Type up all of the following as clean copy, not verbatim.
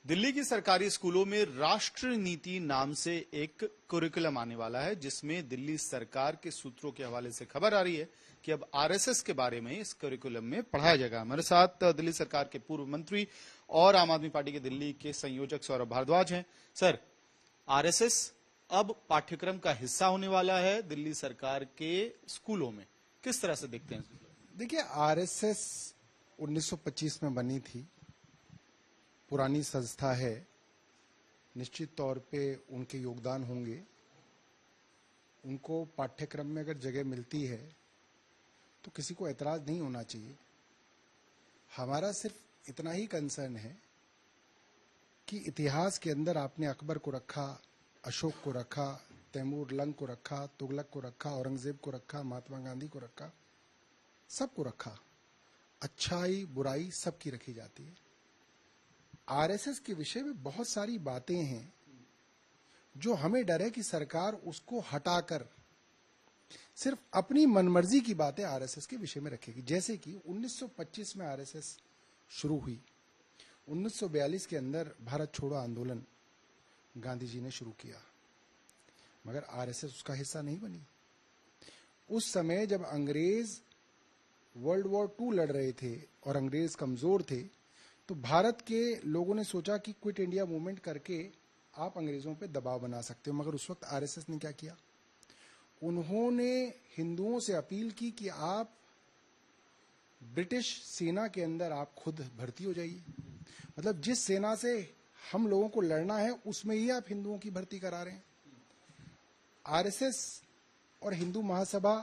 दिल्ली की सरकारी स्कूलों में राष्ट्र नीति नाम से एक करिकुलम आने वाला है, जिसमें दिल्ली सरकार के सूत्रों के हवाले से खबर आ रही है कि अब आरएसएस के बारे में इस करिकुलम में पढ़ाया जाएगा। हमारे साथ दिल्ली सरकार के पूर्व मंत्री और आम आदमी पार्टी के दिल्ली के संयोजक सौरभ भारद्वाज हैं। सर, आरएसएस अब पाठ्यक्रम का हिस्सा होने वाला है दिल्ली सरकार के स्कूलों में, किस तरह से देखते हैं? देखिए, आरएसएस 1925 में बनी थी, पुरानी संस्था है, निश्चित तौर पे उनके योगदान होंगे। उनको पाठ्यक्रम में अगर जगह मिलती है तो किसी को ऐतराज नहीं होना चाहिए। हमारा सिर्फ इतना ही कंसर्न है कि इतिहास के अंदर आपने अकबर को रखा, अशोक को रखा, तैमूर लंग को रखा, तुगलक को रखा, औरंगजेब को रखा, महात्मा गांधी को रखा, सबको रखा। अच्छाई बुराई सबकी रखी जाती है। आरएसएस के विषय में बहुत सारी बातें हैं जो हमें डर है कि सरकार उसको हटाकर सिर्फ अपनी मनमर्जी की बातें आरएसएस के विषय में रखेगी। जैसे कि 1925 में आरएसएस शुरू हुई, 1942 के अंदर भारत छोड़ो आंदोलन गांधी जी ने शुरू किया, मगर आरएसएस उसका हिस्सा नहीं बनी। उस समय जब अंग्रेज वर्ल्ड वॉर 2 लड़ रहे थे और अंग्रेज कमजोर थे, तो भारत के लोगों ने सोचा कि क्विट इंडिया मूवमेंट करके आप अंग्रेजों पे दबाव बना सकते हो। मगर उस वक्त आरएसएस ने क्या किया, उन्होंने हिंदुओं से अपील की कि आप ब्रिटिश सेना के अंदर आप खुद भर्ती हो जाइए। मतलब जिस सेना से हम लोगों को लड़ना है उसमें ही आप हिंदुओं की भर्ती करा रहे हैं। आरएसएस और हिंदू महासभा,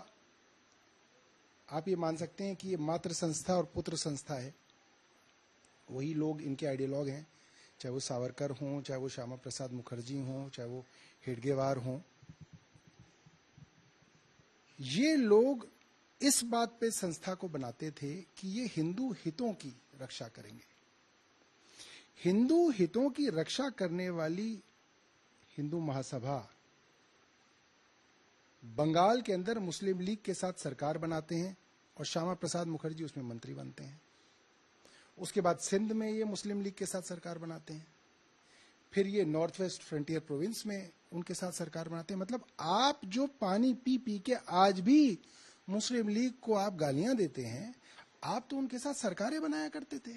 आप ये मान सकते हैं कि ये मातृ संस्था और पुत्र संस्था है। वही लोग इनके आइडियोलॉग हैं, चाहे वो सावरकर हों, चाहे वो श्यामा प्रसाद मुखर्जी हों, चाहे वो हेडगेवार हों। ये लोग इस बात पे संस्था को बनाते थे कि ये हिंदू हितों की रक्षा करेंगे। हिंदू हितों की रक्षा करने वाली हिंदू महासभा बंगाल के अंदर मुस्लिम लीग के साथ सरकार बनाते हैं और श्यामा प्रसाद मुखर्जी उसमें मंत्री बनते हैं। उसके बाद सिंध में ये मुस्लिम लीग के साथ सरकार बनाते हैं। फिर ये नॉर्थ वेस्ट फ्रंटियर प्रोविंस में उनके साथ सरकार बनाते हैं। मतलब आप जो पानी पी पी के आज भी मुस्लिम लीग को आप गालियां देते हैं, आप तो उनके साथ सरकारें बनाया करते थे।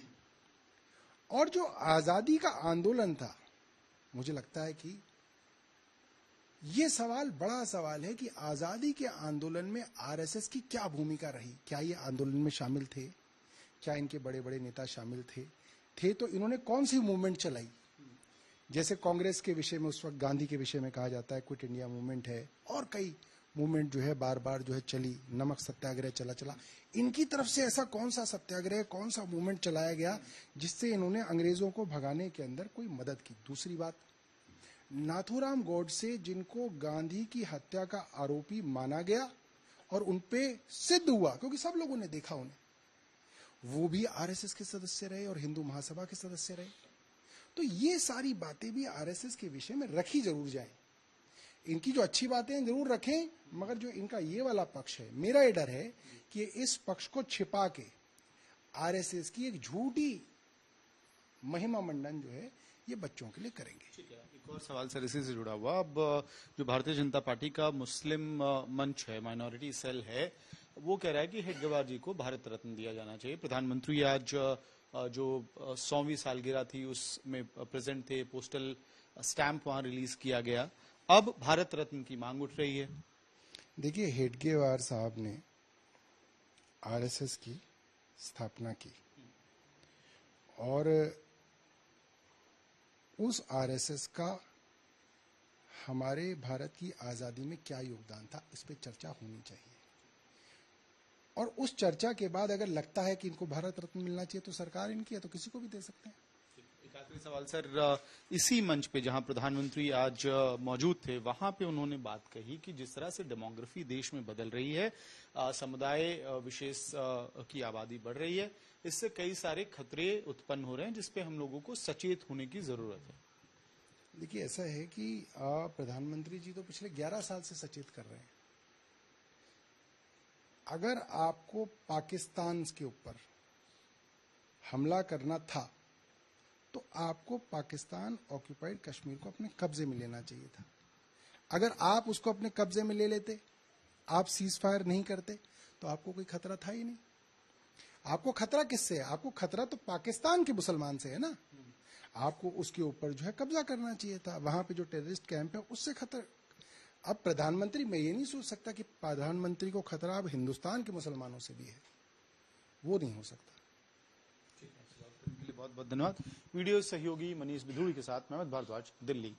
और जो आजादी का आंदोलन था, मुझे लगता है कि ये सवाल बड़ा सवाल है कि आजादी के आंदोलन में आरएसएस की क्या भूमिका रही। क्या ये आंदोलन में शामिल थे? क्या इनके बड़े बड़े नेता शामिल थे तो इन्होंने कौन सी मूवमेंट चलाई? जैसे कांग्रेस के विषय में उस वक्त गांधी के विषय में कहा जाता है क्विट इंडिया मूवमेंट है, और कई मूवमेंट जो है बार बार जो है चली। नमक सत्याग्रह चला। इनकी तरफ से ऐसा कौन सा सत्याग्रह, कौन सा मूवमेंट चलाया गया जिससे इन्होंने अंग्रेजों को भगाने के अंदर कोई मदद की? दूसरी बात, नाथूराम गोडसे, जिनको गांधी की हत्या का आरोपी माना गया और उनपे सिद्ध हुआ, क्योंकि सब लोगों ने देखा उन्हें, वो भी आरएसएस के सदस्य रहे और हिंदू महासभा के सदस्य रहे। तो ये सारी बातें भी आरएसएस के विषय में रखी जरूर जाए। इनकी जो अच्छी बातें जरूर रखें, मगर जो इनका ये वाला पक्ष है, मेरा ये डर है कि इस पक्ष को छिपा के आरएसएस की एक झूठी महिमा मंडन जो है ये बच्चों के लिए करेंगे। ठीक है, एक और सवाल सर इसी से जुड़ा हुआ। अब जो भारतीय जनता पार्टी का मुस्लिम मंच है, माइनॉरिटी सेल है, वो कह रहा है कि हेडगेवार जी को भारत रत्न दिया जाना चाहिए। प्रधानमंत्री आज जो 100वीं सालगिरह थी उसमें प्रेजेंट थे, पोस्टल स्टैंप वहां रिलीज किया गया। अब भारत रत्न की मांग उठ रही है। देखिए, हेडगेवार साहब ने आरएसएस की स्थापना की और उस आरएसएस का हमारे भारत की आजादी में क्या योगदान था, इस पे चर्चा होनी चाहिए। और उस चर्चा के बाद अगर लगता है कि इनको भारत रत्न मिलना चाहिए तो सरकार इनकी है, तो किसी को भी दे सकते हैं। एक आखिरी सवाल सर, इसी मंच पे जहां प्रधानमंत्री आज मौजूद थे, वहां पे उन्होंने बात कही कि जिस तरह से डेमोग्राफी देश में बदल रही है, समुदाय विशेष की आबादी बढ़ रही है, इससे कई सारे खतरे उत्पन्न हो रहे हैं जिसपे हम लोगों को सचेत होने की जरूरत है। देखिए, ऐसा है कि प्रधानमंत्री जी तो पिछले 11 साल से सचेत कर रहे हैं। अगर आपको पाकिस्तान के ऊपर हमला करना था तो आपको पाकिस्तान ऑक्यूपाइड कश्मीर को अपने कब्जे में लेना चाहिए था। अगर आप उसको अपने कब्जे में ले लेते, आप सीज फायर नहीं करते, तो आपको कोई खतरा था ही नहीं। आपको खतरा किससे है? आपको खतरा तो पाकिस्तान के मुसलमान से है ना। आपको उसके ऊपर जो है कब्जा करना चाहिए था। वहां पे जो टेररिस्ट कैंप है उससे खतरा। अब प्रधानमंत्री, मैं ये नहीं सोच सकता कि प्रधानमंत्री को खतरा अब हिंदुस्तान के मुसलमानों से भी है, वो नहीं हो सकता। बहुत बहुत धन्यवाद। वीडियो सहयोगी मनीष बिधूड़ी के साथ महमद भारद्वाज, दिल्ली।